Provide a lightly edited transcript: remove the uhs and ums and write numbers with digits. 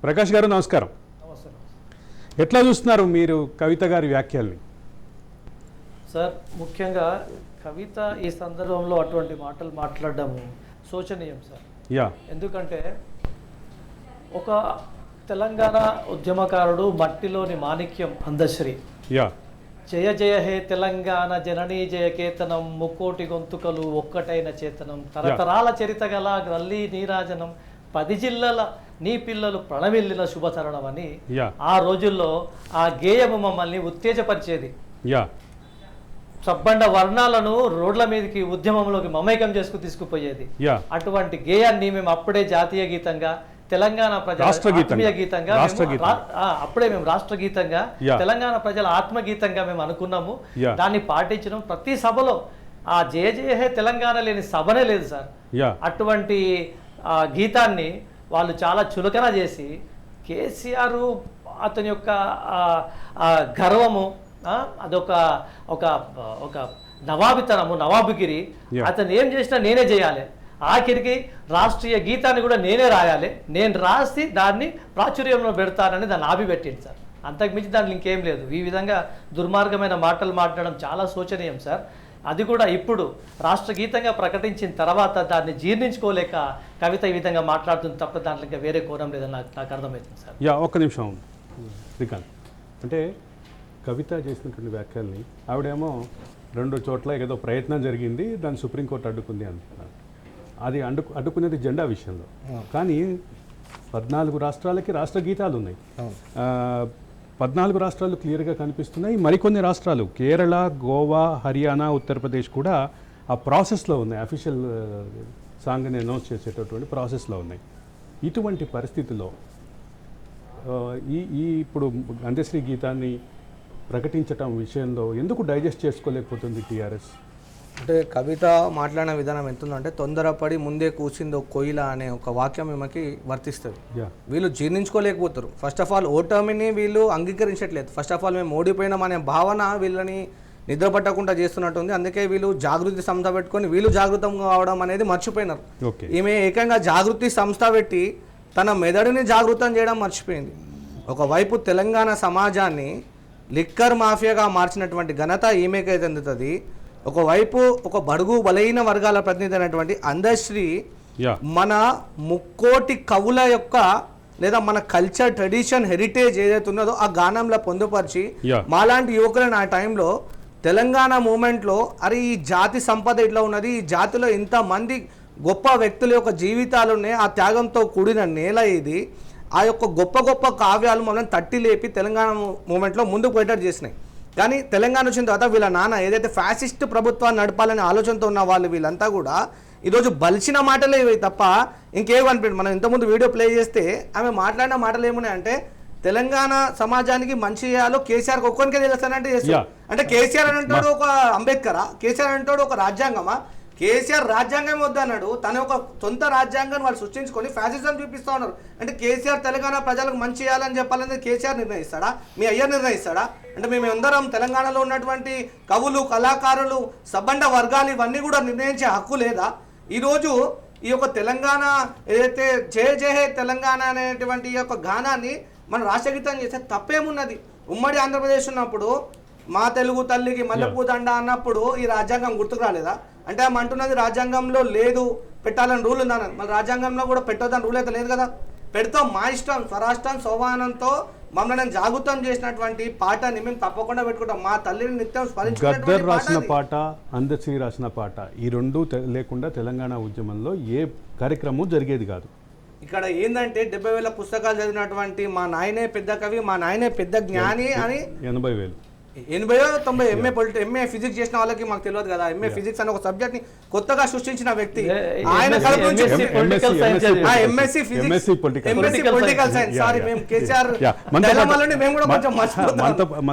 ప్రకాష్ గారు నమస్కారం. ఎట్లా చూస్తున్నారు మీరు కవిత గారి వ్యాఖ్యల్ని? సార్, ముఖ్యంగా కవిత ఈ సందర్భంలో అటువంటి మాటలు మాట్లాడడం శోచనీయం సార్. ఎందుకంటే ఒక తెలంగాణ ఉద్యమకారుడు, మట్టిలోని మాణిక్యం అందశ్రీ, జయ జయ హే తెలంగాణ జననీ జయ కేతనం, ముక్కోటి గొంతుకలు ఒక్కటైన చేతనం, తరతరాల చరిత గల గల్లీ నీరాజనం, 10 జిల్లాల నీ పిల్లలు ప్రణమిల్లిన శుభతరుణం అని ఆ రోజుల్లో ఆ గేయము మమ్మల్ని ఉత్తేజపరిచేది. సబ్బండ వర్ణాలను రోడ్ల మీదకి ఉద్యమంలోకి మమైకం చేసుకు తీసుకుపోయేది. అటువంటి గేయాన్ని మేము అప్పుడే జాతీయ గీతంగా, తెలంగాణ ప్రజల ఆత్మీయ గీతంగా, అప్పుడే మేము రాష్ట్ర గీతంగా, తెలంగాణ ప్రజల ఆత్మగీతంగా మేము అనుకున్నాము. దాన్ని పాటించడం ప్రతి సభలో ఆ జయ జయ హే తెలంగాణ లేని సభనే లేదు సార్. అటువంటి గీతాన్ని వాళ్ళు చాలా చులకన చేసి, కేసీఆర్ అతని యొక్క గర్వము, అదొక ఒక ఒక నవాబితనము, నవాబుగిరి, అతను ఏం చేసినా నేనే చేయాలి, ఆఖరికి రాష్ట్రీయ గీతాన్ని కూడా నేనే రాయాలి, నేను రాసి దాన్ని ప్రాచుర్యంలో పెడతానని దాన్ని ఆపిపెట్టింది సార్. అంతకుమించి దాంట్లో ఇంకేం లేదు. ఈ విధంగా దుర్మార్గమైన మాటలు మాట్లాడడం చాలా శోచనీయం సార్. అది కూడా ఇప్పుడు రాష్ట్ర గీతంగా ప్రకటించిన తర్వాత దాన్ని జీర్ణించుకోలేక కవిత ఈ విధంగా మాట్లాడుతుంది తప్ప దాంట్లో ఇంకా వేరే కోరం లేదని నాకు అర్థమవుతుంది సార్. ఒక్క నిమిషం శ్రీకాంత్. అంటే కవిత చేసినటువంటి వ్యాఖ్యల్ని ఆవిడేమో 2 చోట్ల ఏదో ప్రయత్నం జరిగింది, దాన్ని సుప్రీంకోర్టు అడ్డుకుంది అంటున్నారు. అది అడ్డుకునేది జెండా విషయంలో. కానీ 14 రాష్ట్రాలకి రాష్ట్ర గీతాలు ఉన్నాయి. 14 రాష్ట్రాలు క్లియర్గా కనిపిస్తున్నాయి. మరికొన్ని రాష్ట్రాలు కేరళ, గోవా, హర్యానా, ఉత్తరప్రదేశ్ కూడా ఆ ప్రాసెస్లో ఉన్నాయి. అఫీషియల్ సాంగ్ని అనౌన్స్ చేసేటటువంటి ప్రాసెస్లో ఉన్నాయి. ఇటువంటి పరిస్థితుల్లో ఈ ఇప్పుడు అందశ్రీ గీతాన్ని ప్రకటించటం విషయంలో ఎందుకు డైజెస్ట్ చేసుకోలేకపోతుంది టీఆర్ఎస్? అంటే కవిత మాట్లాడిన విధానం ఎంతుందంటే, తొందరపడి ముందే కూర్చిందో కొయిల అనే ఒక వాక్యం ఈమెకి వర్తిస్తుంది. వీళ్ళు జీర్ణించుకోలేకపోతారు. ఫస్ట్ ఆఫ్ ఆల్ ఓటమిని వీళ్ళు అంగీకరించట్లేదు. ఫస్ట్ ఆఫ్ ఆల్ మేము ఓడిపోయినాం అనే భావన వీళ్ళని నిద్ర పట్టకుండా చేస్తున్నట్టుంది. అందుకే వీళ్ళు జాగృతి సంస్థ పెట్టుకొని వీళ్ళు జాగృతంగా కావడం అనేది మర్చిపోయినారు. ఈమె ఏకంగా జాగృతి సంస్థ పెట్టి తన మెదడుని జాగృతం చేయడం మర్చిపోయింది. ఒకవైపు తెలంగాణ సమాజాన్ని లిక్కర్ మాఫియాగా మార్చినటువంటి ఘనత ఈమెకే చెందుతుంది. ఒకవైపు ఒక బడుగు బలైన వర్గాల ప్రతినిధి అయినటువంటి అందశ్రీ మన ముక్కోటి కవుల యొక్క లేదా మన కల్చర్, ట్రెడిషన్, హెరిటేజ్ ఏదైతే ఉన్నదో ఆ గానంలో పొందుపరిచి మాలాంటి యువకులను ఆ టైంలో తెలంగాణ మూమెంట్లో అరే ఈ జాతి సంపద ఇట్లా ఉన్నది, ఈ జాతిలో ఇంతమంది గొప్ప వ్యక్తుల యొక్క జీవితాలు ఉన్నాయి, ఆ త్యాగంతో కూడిన నేల ఇది, ఆ యొక్క గొప్ప గొప్ప కావ్యాలు మమ్మల్ని తట్టి లేపి తెలంగాణ మూమెంట్లో ముందుకు పోయేటట్టు చేసినాయి. కానీ తెలంగాణ వచ్చిన తర్వాత వీళ్ళ నాన్న ఏదైతే ఫ్యాసిస్ట్ ప్రభుత్వాన్ని నడపాలనే ఆలోచనతో ఉన్న వాళ్ళు వీళ్ళంతా కూడా ఈరోజు బలిచిన మాటలే తప్ప ఇంకేం అనిపించదు. మనం ఇంతకుముందు వీడియో ప్లే చేస్తే ఆమె మాట్లాడిన మాటలు ఏమున్నాయంటే, తెలంగాణ సమాజానికి మంచి చేయాలో కేసీఆర్కి ఒక్కరికే తెలుస్తానంటే చేస్తారు. అంటే కేసీఆర్ అని అంటాడు ఒక అంబేద్కరా, కేసీఆర్ అంటాడు ఒక రాజ్యాంగమా? కేసీఆర్ రాజ్యాంగం వద్దన్నాడు, తన ఒక సొంత రాజ్యాంగాన్ని వాళ్ళు సృష్టించుకొని ఫ్యాసిజం చూపిస్తూ ఉన్నారు. అంటే కేసీఆర్ తెలంగాణ ప్రజలకు మంచి చేయాలని చెప్పాలనేది కేసీఆర్ నిర్ణయిస్తాడా? మీ అయ్యర్ నిర్ణయిస్తాడా? అంటే మేమందరం తెలంగాణలో ఉన్నటువంటి కవులు, కళాకారులు, సబ్బండ వర్గాలు ఇవన్నీ కూడా నిర్ణయించే హక్కు లేదా? ఈరోజు ఈ యొక్క తెలంగాణ ఏదైతే జయ జయ హే తెలంగాణ అనేటువంటి ఈ యొక్క గానాన్ని మనం రాష్ట్రగీతం చేస్తే తప్పేమున్నది? ఉమ్మడి ఆంధ్రప్రదేశ్ ఉన్నప్పుడు మా తెలుగు తల్లికి మల్లెపూ దండ అన్నప్పుడు ఈ రాజ్యాంగం గుర్తుకు రాలేదా? అంటే ఆమె అంటున్నది రాజ్యాంగంలో లేదు, పెట్టాలని రూల్ ఉందని. మళ్ళీ రాజ్యాంగంలో కూడా పెట్టొద్దని రూల్ అయితే లేదు కదా. పెడతాం, మా ఇష్టం, స్వరాష్ట్రం సోపానంతో మమ్మల్ని జాగృతం చేసినటువంటి పాటని మేము తప్పకుండా పెట్టుకుంటాం. మా తల్లిని నిత్యం గద్దర్ రాసిన పాట, అందశ్రీ రాసిన పాట, ఈ రెండు లేకుండా తెలంగాణ ఉద్యమంలో ఏ కార్యక్రమం జరిగేది కాదు. ఇక్కడ ఏంటంటే 70,000 పుస్తకాలు చదివినటువంటి మా నాయనే పెద్ద కవి, మా నాయనే పెద్ద జ్ఞాని అని 80,000 80 ఎంఏ ఫిజిక్స్ చేసిన వాళ్ళకి మాకు తెలియదు కదా. ఎంఏ ఫిజిక్స్ అనే ఒక సబ్జెక్ట్ ని కొత్తగా సృష్టించిన వ్యక్తి ఆయన MSc physics, MSc political science. Sorry, మేము కేసీఆర్ మేము కూడా కొంచెం మర్చిపోతాం.